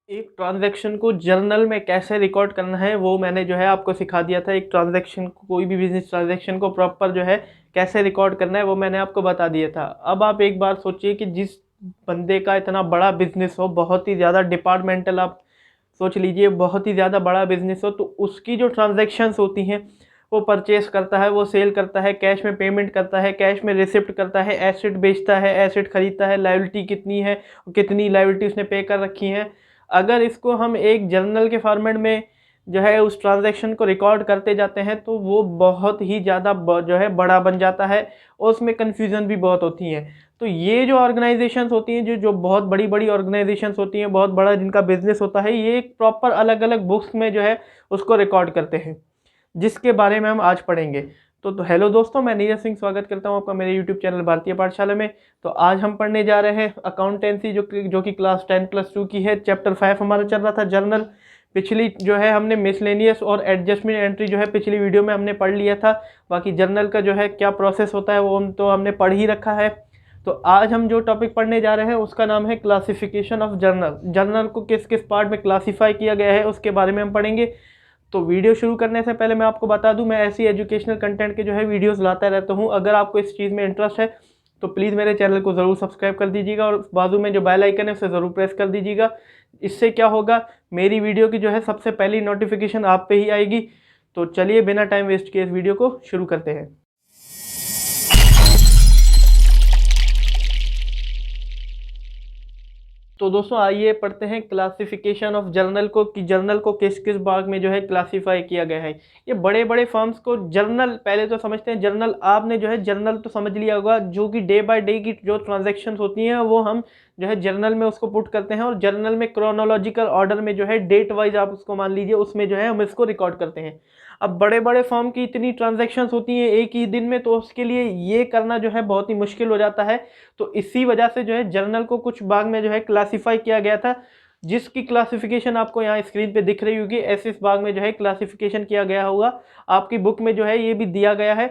एक ट्रांजैक्शन को जर्नल में कैसे रिकॉर्ड करना है वो मैंने जो है आपको सिखा दिया था। एक ट्रांजैक्शन को, कोई भी बिजनेस ट्रांजैक्शन को प्रॉपर जो है कैसे रिकॉर्ड करना है वो मैंने आपको बता दिया था। अब आप एक बार सोचिए कि जिस बंदे का इतना बड़ा बिजनेस हो, बहुत ही ज़्यादा डिपार्टमेंटल, आप सोच लीजिए बहुत ही ज़्यादा बड़ा बिजनेस हो, तो उसकी जो ट्रांजैक्शंस होती हैं, वो परचेस करता है, वो सेल करता है, कैश में पेमेंट करता है, कैश में रिसिप्ट करता है, एसेट बेचता है, एसेट खरीदता है, लायबिलिटी कितनी है, कितनी लायबिलिटी उसने पे कर रखी है। अगर इसको हम एक जर्नल के फॉर्मेट में जो है उस ट्रांजैक्शन को रिकॉर्ड करते जाते हैं तो वो बहुत ही ज़्यादा जो है बड़ा बन जाता है और उसमें कन्फ्यूज़न भी बहुत होती है। तो ये जो ऑर्गेनाइजेशंस होती हैं, जो जो बहुत बड़ी बड़ी ऑर्गेनाइजेशंस होती हैं, बहुत बड़ा जिनका बिजनेस होता है, ये एक प्रॉपर अलग अलग बुक्स में जो है उसको रिकॉर्ड करते हैं, जिसके बारे में हम आज पढ़ेंगे। तो हेलो दोस्तों, मैं नीरज सिंह स्वागत करता हूं आपका मेरे यूट्यूब चैनल भारतीय पाठशाला में। तो आज हम पढ़ने जा रहे हैं अकाउंटेंसी, जो कि क्लास 10+2 की है। चैप्टर 5 हमारा चल रहा था जर्नल। पिछली जो है हमने मिसलेनियस और एडजस्टमेंट एंट्री जो है पिछली वीडियो में हमने पढ़ लिया था। बाकी जर्नल का जो है क्या प्रोसेस होता है वो तो हमने पढ़ ही रखा है। तो आज हम जो टॉपिक पढ़ने जा रहे हैं उसका नाम है क्लासिफिकेशन ऑफ जर्नल। जर्नल को किस किस पार्ट में क्लासीफाई किया गया है उसके बारे में हम पढ़ेंगे। तो वीडियो शुरू करने से पहले मैं आपको बता दूं, मैं ऐसी एजुकेशनल कंटेंट के जो है वीडियोस लाता रहता हूं। अगर आपको इस चीज़ में इंटरेस्ट है तो प्लीज़ मेरे चैनल को ज़रूर सब्सक्राइब कर दीजिएगा और बाजू में जो बेल आइकन है उसे ज़रूर प्रेस कर दीजिएगा। इससे क्या होगा, मेरी वीडियो की जो है सबसे पहली नोटिफिकेशन आप पे ही आएगी। तो चलिए बिना टाइम वेस्ट किए इस वीडियो को शुरू करते हैं। तो दोस्तों आइए पढ़ते हैं क्लासिफिकेशन ऑफ जर्नल को, कि जर्नल को किस किस भाग में जो है क्लासिफाई किया गया है। ये बड़े बड़े फर्म्स को जर्नल पहले तो समझते हैं। जर्नल आपने जो है जर्नल तो समझ लिया होगा, जो कि डे बाय डे की जो ट्रांजैक्शंस होती हैं वो हम जो है जर्नल में उसको पुट करते हैं, और जर्नल में क्रोनोलॉजिकल ऑर्डर में जो है डेट वाइज आप उसको मान लीजिए, उसमें जो है हम इसको रिकॉर्ड करते हैं। अब बड़े बड़े फर्म की इतनी ट्रांजैक्शंस होती हैं एक ही दिन में, तो उसके लिए ये करना जो है बहुत ही मुश्किल हो जाता है। तो इसी वजह से जो है जर्नल को कुछ भाग में जो है क्लासिफाई किया गया था, जिसकी क्लासिफिकेशन आपको यहाँ स्क्रीन पे दिख रही होगी। ऐसे इस भाग में जो है क्लासिफिकेशन किया गया होगा, आपकी बुक में जो है ये भी दिया गया है।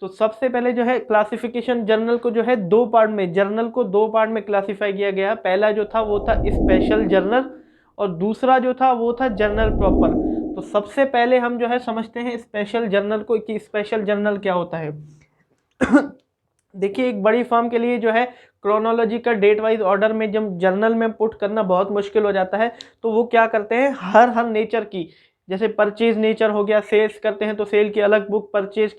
तो सबसे पहले जो है क्लासिफिकेशन जर्नल को जो है दो पार्ट में, जर्नल को दो पार्ट में क्लासिफाई किया गया। पहला जो था वो था स्पेशल जर्नल, और दूसरा जो था वो था जर्नल प्रॉपर। तो सबसे पहले हम जो है समझते हैं स्पेशल जर्नल को, कि स्पेशल जर्नल क्या होता है। देखिए, एक बड़ी फर्म के लिए जो है क्रोनोलॉजिकल डेट वाइज ऑर्डर में जब जर्नल में पुट करना बहुत मुश्किल हो जाता है, तो वो क्या करते हैं, हर नेचर की, जैसे परचेज नेचर हो गया, सेल्स करते हैं तो सेल की अलग बुक, परचेज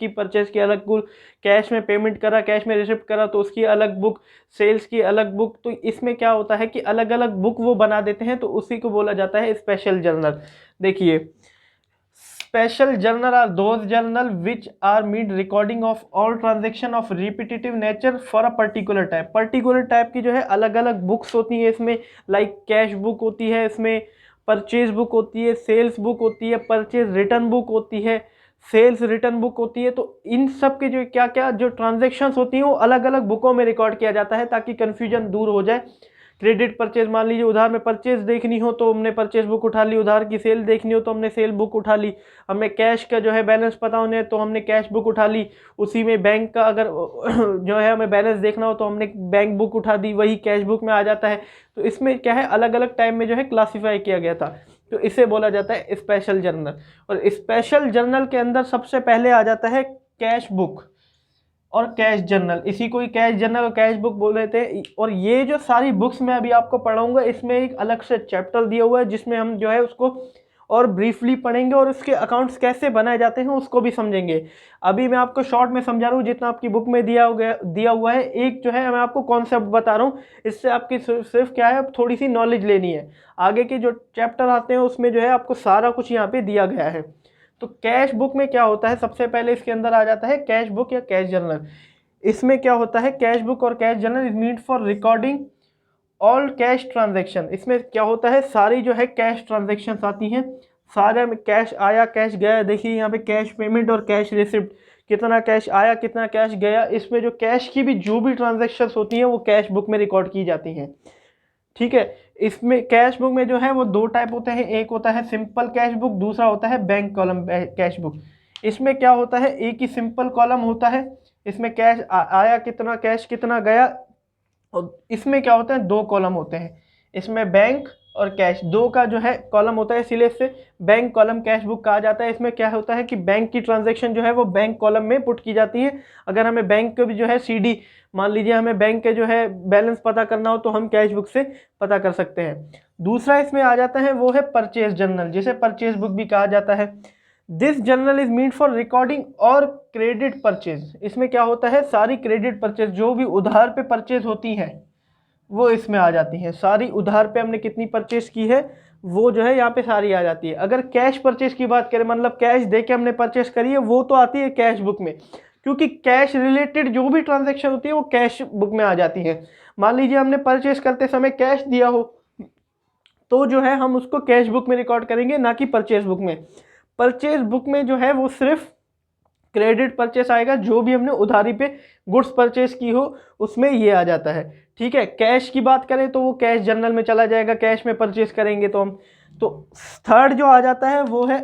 की अलग बुक, कैश में पेमेंट करा, कैश में रिसिप्ट करा तो उसकी अलग बुक, सेल्स की अलग बुक। तो इसमें क्या होता है कि अलग अलग बुक वो बना देते हैं, तो उसी को बोला जाता है स्पेशल जर्नल। देखिए, special journal are those journal which are meant recording of all transaction of repetitive nature for a particular type की जो है अलग अलग बुक्स होती है इसमें। लाइक कैश बुक होती है, इसमें परचेज बुक होती है, सेल्स बुक होती है, परचेज रिटर्न बुक होती है, सेल्स रिटर्न बुक होती है। तो इन सब के जो क्या क्या जो ट्रांजेक्शन्स होती हैं वो अलग अलग बुकों में रिकॉर्ड किया जाता है, ताकि कन्फ्यूजन दूर हो जाए। क्रेडिट परचेज, मान लीजिए उधार में परचेज देखनी हो तो हमने परचेज बुक उठा ली, उधार की सेल देखनी हो तो हमने सेल बुक उठा ली, हमें कैश का जो है बैलेंस पता होने तो हमने कैश बुक उठा ली, उसी में बैंक का अगर जो है हमें बैलेंस देखना हो तो हमने बैंक बुक उठा दी, वही कैश बुक में आ जाता है। तो इसमें क्या है, अलग अलग टाइम में जो है क्लासीफाई किया गया था, तो इसे बोला जाता है स्पेशल जर्नल। और स्पेशल जर्नल के अंदर सबसे पहले आ जाता है कैश बुक और कैश जर्नल। इसी को ही कैश जर्नल और कैश बुक बोल रहे थे। और ये जो सारी बुक्स मैं अभी आपको पढ़ाऊंगा, इसमें एक अलग से चैप्टर दिया हुआ है जिसमें हम जो है उसको और ब्रीफली पढ़ेंगे, और उसके अकाउंट्स कैसे बनाए जाते हैं उसको भी समझेंगे। अभी मैं आपको शॉर्ट में समझा रहा हूँ, जितना आपकी बुक में दिया हुआ है। एक जो है मैं आपको कॉन्सेप्ट बता रहा हूँ, इससे आपकी सिर्फ क्या है, थोड़ी सी नॉलेज लेनी है। आगे के जो चैप्टर आते हैं उसमें जो है आपको सारा कुछ यहाँ पे दिया गया है। तो कैश बुक में क्या होता है, सबसे पहले इसके अंदर आ जाता है कैश बुक या कैश जर्नल। इसमें क्या होता है, कैश बुक और cash journal is mean for recording all cash transaction. इसमें क्या होता है, सारी जो है कैश ट्रांजैक्शन आती हैं, सारे में कैश आया कैश गया। देखिए यहाँ पे कैश पेमेंट और कैश रिसिप्ट, कितना कैश आया कितना कैश गया। इसमें जो कैश की भी जो भी ट्रांजैक्शन होती हैं वो कैश बुक में रिकॉर्ड की जाती हैं। ठीक है, इसमें कैश बुक में जो है वो दो टाइप होते हैं, एक होता है सिंपल कैश बुक, दूसरा होता है बैंक कॉलम कैश बुक। इसमें क्या होता है, एक ही सिंपल कॉलम होता है, इसमें कैश आया कितना, कैश कितना गया। और इसमें क्या होता है, दो कॉलम होते हैं, इसमें बैंक और कैश, दो का जो है कॉलम होता है, इसीलिए इसे बैंक कॉलम कैश बुक कहा जाता है। इसमें क्या होता है कि बैंक की ट्रांजैक्शन जो है वो बैंक कॉलम में पुट की जाती है। अगर हमें बैंक के भी जो है सीडी, मान लीजिए हमें बैंक के जो है बैलेंस पता करना हो तो हम कैश बुक से पता कर सकते हैं। दूसरा इसमें आ जाता है वो है परचेज जर्नल, जिसे परचेज बुक भी कहा जाता है। This journal is meant for recording और क्रेडिट परचेज। इसमें क्या होता है, सारी क्रेडिट परचेज जो भी उधार पे परचेज होती हैं वो इसमें आ जाती हैं। सारी उधार पे हमने कितनी परचेज की है वो जो है यहाँ पे सारी आ जाती है। अगर कैश परचेज की बात करें, मतलब कैश दे के हमने परचेज करी है, वो तो आती है कैश बुक में, क्योंकि कैश रिलेटेड जो भी ट्रांजैक्शन होती है वो कैश बुक में आ जाती है। मान लीजिए हमने परचेज करते समय कैश दिया हो तो जो है हम उसको कैश बुक में रिकॉर्ड करेंगे, ना कि परचेज बुक में। परचेज बुक में जो है वो सिर्फ क्रेडिट परचेस आएगा, जो भी हमने उधारी पे गुड्स परचेस की हो उसमें ये आ जाता है। ठीक है, कैश की बात करें तो वो कैश जर्नल में चला जाएगा, कैश में परचेस करेंगे तो हम। तो थर्ड जो आ जाता है वो है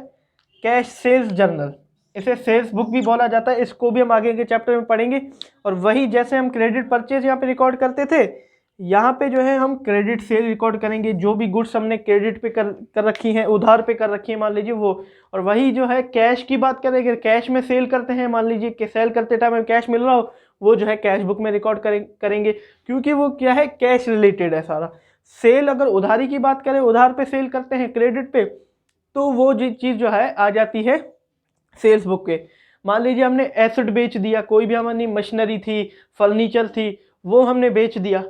कैश सेल्स जर्नल, इसे सेल्स बुक भी बोला जाता है। इसको भी हम आगे के चैप्टर में पढ़ेंगे। और वही जैसे हम क्रेडिट परचेज यहाँ पे रिकॉर्ड करते थे, यहाँ पे जो है हम क्रेडिट सेल रिकॉर्ड करेंगे, जो भी गुड्स हमने क्रेडिट पे कर रखी हैं, उधार पे कर रखी है मान लीजिए वो। और वही जो है कैश की बात करेंगे, कैश में सेल करते हैं, मान लीजिए कि सेल करते टाइम हमें कैश मिल रहा हो, वो जो है कैश बुक में रिकॉर्ड करेंगे, क्योंकि वो क्या है, कैश रिलेटेड है सारा। सेल अगर उधारी की बात करें, उधार पे सेल करते हैं क्रेडिट पे, तो वो चीज़ जो है आ जाती है सेल्स बुक के। मान लीजिए हमने एसेट बेच दिया, कोई भी हमारी मशीनरी थी, फर्नीचर थी, वो हमने बेच दिया,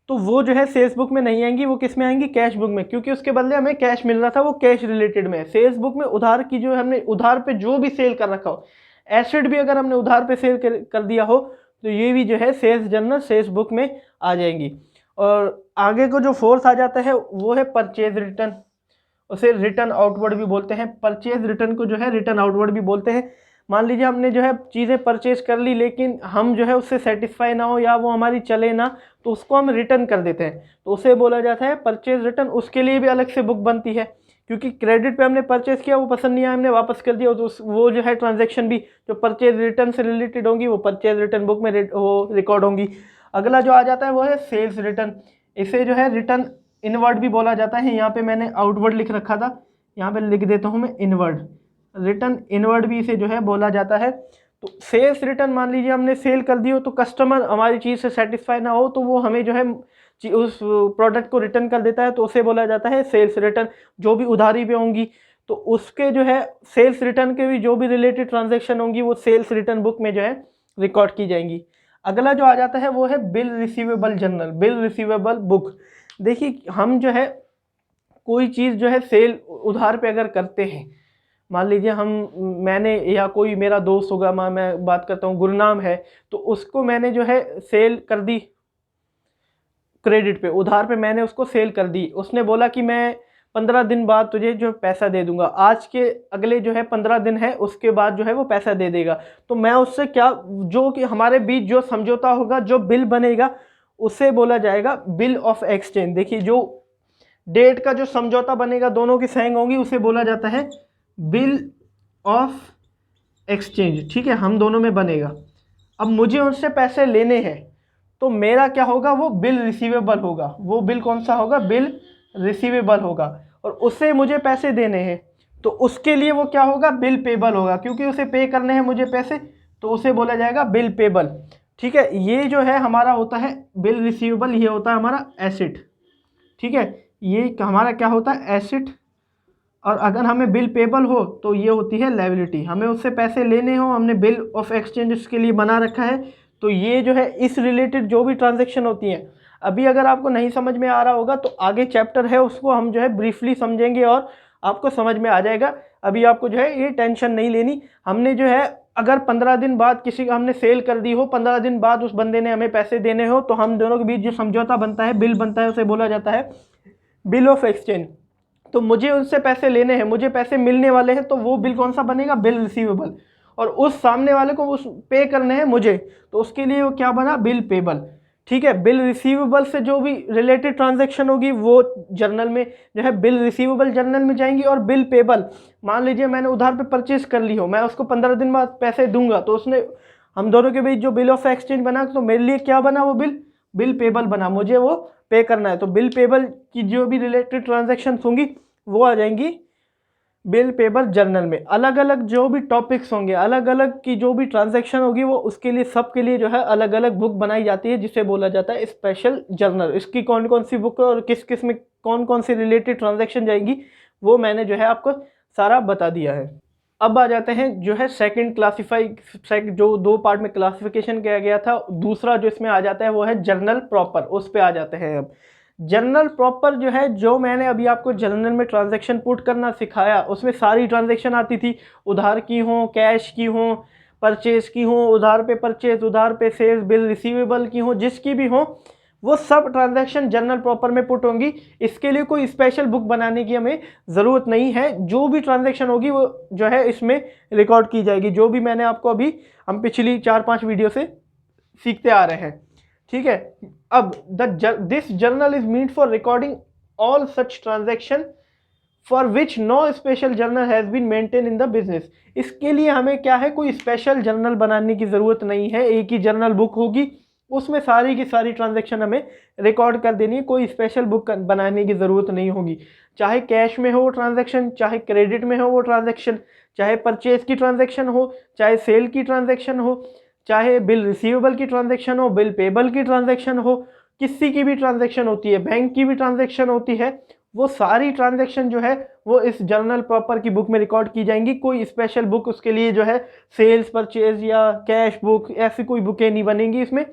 तो वो जो है सेल्स बुक में नहीं आएंगी, वो किस में आएंगी, कैश बुक में, क्योंकि उसके बदले हमें कैश मिल रहा था, वो कैश रिलेटेड में है। सेल्स बुक में उधार की जो हमने उधार पे जो भी सेल कर रखा हो, एसेट भी अगर हमने उधार पे सेल कर दिया हो, तो ये भी जो है सेल्स जर्नल सेल्स बुक में आ जाएंगी। और आगे को जो फोर्थ आ जाता है वो है परचेज रिटर्न, उसे रिटर्न आउटवर्ड भी बोलते हैं। परचेज रिटर्न को जो है रिटर्न आउटवर्ड भी बोलते हैं। मान लीजिए हमने जो है चीज़ें परचेज कर ली, लेकिन हम जो है उससे सेटिस्फाई ना हो या वो हमारी चले ना, तो उसको हम रिटर्न कर देते हैं, तो उसे बोला जाता है परचेज रिटर्न। उसके लिए भी अलग से बुक बनती है, क्योंकि क्रेडिट पे हमने परचेज किया, वो पसंद नहीं आया, हमने वापस कर दिया, तो वो जो है ट्रांजैक्शन भी जो परचेज रिटर्न से रिलेटेड होंगी वो परचेज रिटर्न बुक में वो रिकॉर्ड होंगी। अगला जो आ जाता है वो है सेल्स रिटर्न। इसे जो है रिटर्न इनवर्ड भी बोला जाता है। यहाँ पे मैंने आउटवर्ड लिख रखा था, यहाँ पे लिख देता हूँ मैं इनवर्ड। रिटर्न इनवर्ड भी इसे जो है बोला जाता है। तो सेल्स रिटर्न, मान लीजिए हमने सेल कर दी हो, तो कस्टमर हमारी चीज़ से सेटिस्फाई ना हो, तो वो हमें जो है उस प्रोडक्ट को रिटर्न कर देता है, तो उसे बोला जाता है सेल्स रिटर्न। जो भी उधारी पे होंगी तो उसके जो है सेल्स रिटर्न के भी जो भी रिलेटेड ट्रांजेक्शन होंगी वो सेल्स रिटर्न बुक में जो है रिकॉर्ड की जाएंगी। अगला जो आ जाता है वो है bill receivable journal, bill receivable book. देखिए हम जो है कोई चीज़ जो है सेल उधार पे अगर करते हैं, मान लीजिए मैंने या कोई मेरा दोस्त होगा, मैं बात करता हूँ गुरनाम है, तो उसको मैंने जो है सेल कर दी क्रेडिट पे, उधार पे मैंने उसको सेल कर दी। उसने बोला कि मैं 15 दिन बाद तुझे जो पैसा दे दूंगा, आज के अगले जो है 15 दिन है उसके बाद जो है वो पैसा दे देगा। तो मैं उससे क्या, जो कि हमारे बीच जो समझौता होगा, जो बिल बनेगा, उसे बोला जाएगा बिल ऑफ एक्सचेंज। देखिए जो डेट का जो समझौता बनेगा, दोनों की साइन होंगी, उसे बोला जाता है बिल ऑफ एक्सचेंज। ठीक है, हम दोनों में बनेगा। अब मुझे उनसे पैसे लेने हैं, तो मेरा क्या होगा, वो बिल रिसीवेबल होगा। वो बिल कौन सा होगा, बिल रिसीवेबल होगा। और उससे मुझे पैसे देने हैं, तो उसके लिए वो क्या होगा, बिल पेबल होगा, क्योंकि उसे पे करने हैं मुझे पैसे, तो उसे बोला जाएगा बिल पेबल। ठीक है, ये जो है हमारा होता है बिल रिसीवेबल, ये होता है हमारा एसेट। ठीक है, ये हमारा क्या होता है, एसेट। और अगर हमें बिल पेबल हो तो ये होती है लायबिलिटी। हमें उससे पैसे लेने हो, हमने बिल ऑफ एक्सचेंज उसके लिए बना रखा है, तो ये जो है इस रिलेटेड जो भी ट्रांजैक्शन होती हैं। अभी अगर आपको नहीं समझ में आ रहा होगा तो आगे चैप्टर है, उसको हम जो है ब्रीफली समझेंगे और आपको समझ में आ जाएगा। अभी आपको जो है ये टेंशन नहीं लेनी। हमने जो है अगर 15 दिन बाद किसी का हमने सेल कर दी हो, 15 दिन बाद उस बंदे ने हमें पैसे देने हो, तो हम दोनों के बीच जो समझौता बनता है, बिल बनता है, उसे बोला जाता है बिल ऑफ एक्सचेंज। तो मुझे उनसे पैसे लेने हैं, मुझे पैसे मिलने वाले हैं, तो वो बिल कौन सा बनेगा, बिल रिसीवेबल। और उस सामने वाले को उस पे करने हैं मुझे, तो उसके लिए वो क्या बना, बिल पेबल। ठीक है, बिल रिसीवेबल से जो भी रिलेटेड ट्रांजैक्शन होगी वो जर्नल में जो है बिल रिसीवेबल जर्नल में जाएंगी। और बिल पेबल, मान लीजिए मैंने उधार पे परचेज कर ली हो, मैं उसको 15 दिन बाद पैसे दूंगा, तो उसने हम दोनों के बीच जो बिल ऑफ एक्सचेंज बना, तो मेरे लिए क्या बना, वो बिल बिल पेबल बना, मुझे वो पे करना है, तो बिल पेबल की जो भी रिलेटेड ट्रांजेक्शन होंगी वो आ जाएंगी बिल पेबल जर्नल में। अलग अलग जो भी टॉपिक्स होंगे, अलग अलग की जो भी ट्रांजैक्शन होगी वो उसके लिए, सबके लिए जो है अलग अलग बुक बनाई जाती है जिसे बोला जाता है स्पेशल जर्नल। इसकी कौन कौन सी बुक और किस किस में कौन कौन सी रिलेटेड ट्रांजैक्शन जाएगी वो मैंने जो है आपको सारा बता दिया है। अब आ जाते हैं जो है सेकंड क्लासिफाई, जो 2 पार्ट में क्लासिफिकेशन किया गया था, दूसरा जो इसमें आ जाता है वो है जर्नल प्रॉपर, उस पे आ जाते हैं। अब जर्नल प्रॉपर जो है, जो मैंने अभी आपको जर्नल में ट्रांजैक्शन पुट करना सिखाया उसमें सारी ट्रांजैक्शन आती थी, उधार की हो, कैश की हो, परचेज की हो, उधार पे परचेज, उधार पे सेल्स, बिल रिसीवेबल की हो, जिसकी भी हो वो सब ट्रांजैक्शन जर्नल प्रॉपर में पुट होंगी। इसके लिए कोई स्पेशल बुक बनाने की हमें ज़रूरत नहीं है, जो भी ट्रांजैक्शन होगी वो जो है इसमें रिकॉर्ड की जाएगी, जो भी मैंने आपको अभी हम पिछली 4-5 वीडियो से सीखते आ रहे हैं, ठीक है। अब this journal is meant for recording all such transaction for which no special journal has been maintain in the business. इसके लिए हमें क्या है, कोई स्पेशल जर्नल बनाने की ज़रूरत नहीं है, एक ही जर्नल बुक होगी, उसमें सारी की सारी ट्रांजैक्शन हमें रिकॉर्ड कर देनी है, कोई स्पेशल बुक बनाने की ज़रूरत नहीं होगी। चाहे कैश में हो वो ट्रांजैक्शन, चाहे क्रेडिट में हो वो ट्रांजैक्शन, चाहे परचेज की ट्रांजैक्शन हो, चाहे सेल की ट्रांजैक्शन हो, चाहे बिल रिसीवेबल की ट्रांजैक्शन हो, बिल पेबल की ट्रांजैक्शन हो, किसी की भी ट्रांजैक्शन होती है, बैंक की भी ट्रांजैक्शन होती है, वो सारी ट्रांजैक्शन जो है वो इस जर्नल प्रॉपर की बुक में रिकॉर्ड की जाएंगी। कोई स्पेशल बुक उसके लिए जो है सेल्स परचेज या कैश बुक ऐसी कोई बुकें नहीं बनेंगी इसमें।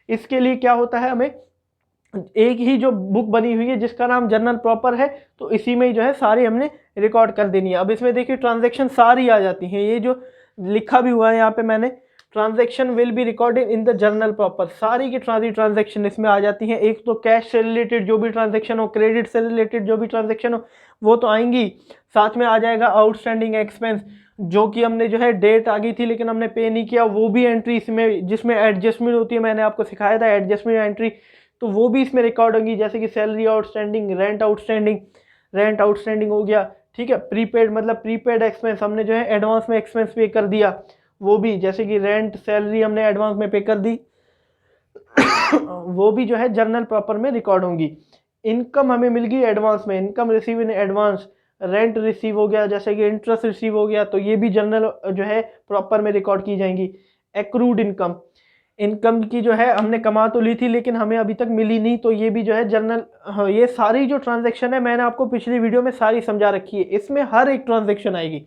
इसके लिए क्या होता है, हमें एक ही जो बुक बनी हुई है जिसका नाम जर्नल प्रॉपर है, तो इसी में ही जो है सारी हमने रिकॉर्ड कर देनी है। अब इसमें देखिए ट्रांजैक्शन सारी आ जाती हैं, ये जो लिखा भी हुआ है यहाँ पे मैंने, transaction will be recorded in the journal proper, सारी की सारी ट्रांजैक्शन इसमें आ जाती हैं। एक तो कैश से रिलेटेड जो भी ट्रांजैक्शन हो, क्रेडिट से रिलेटेड जो भी ट्रांजैक्शन हो वो तो आएंगी, साथ में आ जाएगा आउटस्टैंडिंग एक्सपेंस, जो कि हमने जो है डेट आ गई थी लेकिन हमने पे नहीं किया, वो भी एंट्री इसमें, जिसमें एडजस्टमेंट होती है, मैंने आपको सिखाया था एडजस्टमेंट एंट्री, तो वो भी इसमें रिकॉर्ड होंगी, जैसे कि सैलरी आउटस्टैंडिंग, रेंट आउटस्टैंडिंग हो गया, ठीक है। प्रीपेड मतलब प्रीपेड एक्सपेंस, हमने जो है एडवांस में एक्सपेंस पे कर दिया, वो भी, जैसे कि रेंट सैलरी हमने एडवांस में पे कर दी वो भी जो है जर्नल प्रॉपर में रिकॉर्ड होंगी। इनकम हमें मिल गई एडवांस में, income receive in advance, rent receive हो गया, जैसे कि इंटरेस्ट रिसीव हो गया, तो ये भी जर्नल जो है प्रॉपर में रिकॉर्ड की जाएंगी। एक्रूड इनकम, इनकम की जो है हमने कमा तो ली थी लेकिन हमें अभी तक मिली नहीं, तो ये भी जो है जर्नल, हाँ, ये सारी जो ट्रांजैक्शन है मैंने आपको पिछली वीडियो में सारी समझा रखी है, इसमें हर एक ट्रांजैक्शन आएगी।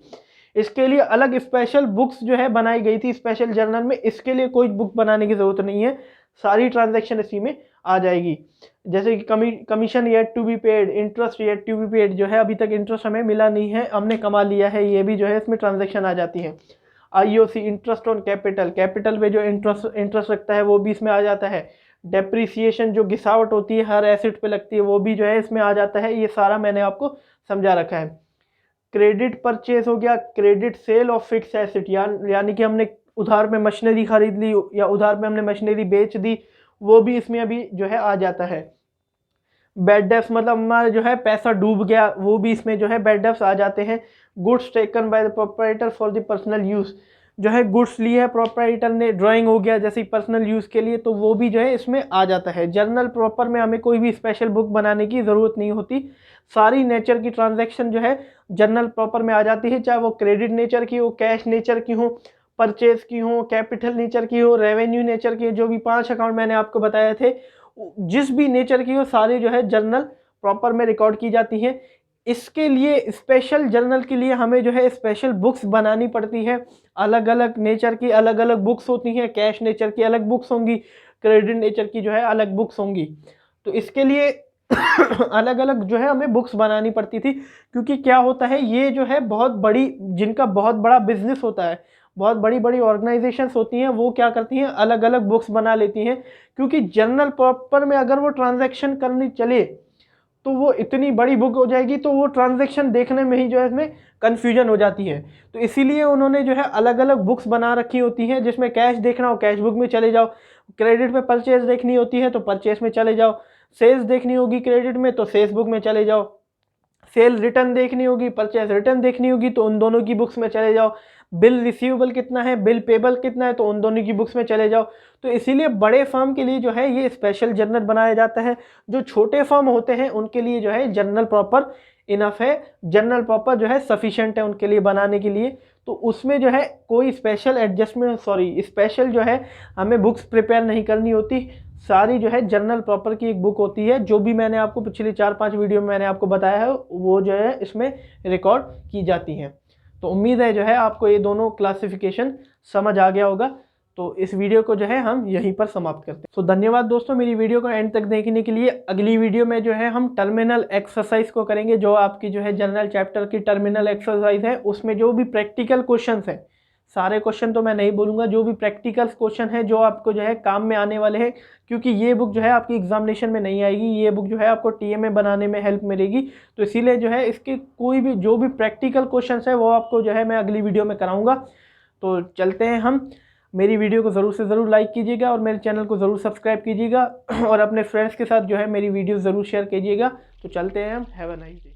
इसके लिए अलग स्पेशल बुक्स जो है बनाई गई थी स्पेशल जर्नल में, इसके लिए कोई बुक बनाने की ज़रूरत नहीं है, सारी ट्रांजैक्शन इसी में आ जाएगी। जैसे कि commission yet to be paid, interest yet to be paid, जो है अभी तक इंटरेस्ट हमें मिला नहीं है, हमने कमा लिया है, ये भी जो है इसमें ट्रांजैक्शन आ जाती है। IOC, interest on capital, capital पे जो इंटरेस्ट रखता है वो भी इसमें आ जाता है। डेप्रीसिएशन, जो घिसावट होती है हर एसेट पे लगती है, वो भी जो है इसमें आ जाता है, ये सारा मैंने आपको समझा रखा है। क्रेडिट परचेज हो गया, credit sale of fix asset, यानी कि हमने उधार में मशीनरी खरीद ली या उधार में हमने मशीनरी बेच दी, वो भी इसमें अभी जो है आ जाता है। बैड डेब्ट्स मतलब हमारा जो है पैसा डूब गया, वो भी इसमें जो है बैड डेब्ट्स आ जाते हैं। Goods taken by the proprietor for the personal use, जो है गुड्स लिए है प्रोप्राइटर ने, ड्राइंग हो गया जैसे पर्सनल यूज़ के लिए, तो वो भी जो है इसमें आ जाता है। जर्नल प्रॉपर में हमें कोई भी स्पेशल बुक बनाने की ज़रूरत नहीं होती, सारी नेचर की ट्रांजैक्शन जो है जर्नल प्रॉपर में आ जाती है, चाहे वो क्रेडिट नेचर की हो, कैश नेचर की हो, परचेज की हो, कैपिटल नेचर की हो, रेवेन्यू नेचर की हो, जो भी 5 अकाउंट मैंने आपको बताए थे, जिस भी नेचर की हो सारी जो है जर्नल प्रॉपर में रिकॉर्ड की जाती है। इसके लिए स्पेशल जर्नल के लिए हमें जो है स्पेशल बुक्स बनानी पड़ती है, अलग अलग नेचर की अलग अलग बुक्स होती हैं, कैश नेचर की अलग बुक्स होंगी, क्रेडिट नेचर की जो है अलग बुक्स होंगी, तो इसके लिए अलग अलग जो है हमें बुक्स बनानी पड़ती थी। क्योंकि क्या होता है, ये जो है बहुत बड़ी, जिनका बहुत बड़ा बिजनेस होता है, बहुत बड़ी बड़ी ऑर्गेनाइजेशंस होती हैं, वो क्या करती हैं अलग अलग बुक्स बना लेती हैं, क्योंकि जर्नल प्रॉपर में अगर वो ट्रांजैक्शन करनी चले तो वो इतनी बड़ी बुक हो जाएगी, तो वो ट्रांजैक्शन देखने में ही जो है इसमें कन्फ्यूजन हो जाती है, तो इसीलिए उन्होंने जो है अलग अलग बुक्स बना रखी होती हैं। जिसमें कैश देखना हो कैश बुक में चले जाओ, क्रेडिट में परचेज देखनी होती है तो परचेज में चले जाओ, सेल्स देखनी होगी क्रेडिट में तो सेल्स बुक में चले जाओ, सेल रिटर्न देखनी होगी, परचेज रिटर्न देखनी होगी, तो उन दोनों की बुक्स में चले जाओ। बिल रिसीवेबल कितना है, बिल पेबल कितना है, तो उन दोनों की बुक्स में चले जाओ। तो इसीलिए बड़े फर्म के लिए जो है ये स्पेशल जर्नल बनाया जाता है। जो छोटे फर्म होते हैं उनके लिए जो है जर्नल प्रॉपर इनफ है, जर्नल प्रॉपर जो है सफिशिएंट है उनके लिए बनाने के लिए। तो उसमें जो है कोई स्पेशल एडजस्टमेंट स्पेशल जो है हमें बुक्स प्रिपेयर नहीं करनी होती। सारी जो है जर्नल प्रॉपर की एक बुक होती है, जो भी मैंने आपको पिछले 4-5 वीडियो में मैंने आपको बताया है वो जो है इसमें रिकॉर्ड की जाती हैं। तो उम्मीद है जो है आपको ये दोनों क्लासिफिकेशन समझ आ गया होगा। तो इस वीडियो को जो है हम यहीं पर समाप्त करते हैं। तो धन्यवाद दोस्तों मेरी वीडियो को एंड तक देखने के लिए। अगली वीडियो में जो है हम टर्मिनल एक्सरसाइज को करेंगे, जो आपकी जो है जनरल चैप्टर की टर्मिनल एक्सरसाइज है, उसमें जो भी प्रैक्टिकल क्वेश्चन है, सारे क्वेश्चन तो मैं नहीं बोलूँगा, जो भी प्रैक्टिकल क्वेश्चन है जो आपको जो है काम में आने वाले हैं, क्योंकि ये बुक जो है आपकी एग्जामिनेशन में नहीं आएगी, ये बुक जो है आपको टीएमए बनाने में हेल्प मिलेगी। तो इसीलिए जो है इसके कोई भी जो भी प्रैक्टिकल क्वेश्चन है वो आपको जो है मैं अगली वीडियो में कराऊंगा। तो चलते हैं हम। मेरी वीडियो को ज़रूर से ज़रूर लाइक कीजिएगा और मेरे चैनल को ज़रूर सब्सक्राइब कीजिएगा और अपने फ्रेंड्स के साथ जो है मेरी वीडियो ज़रूर शेयर कीजिएगा। तो चलते हैं हम। Have a nice day.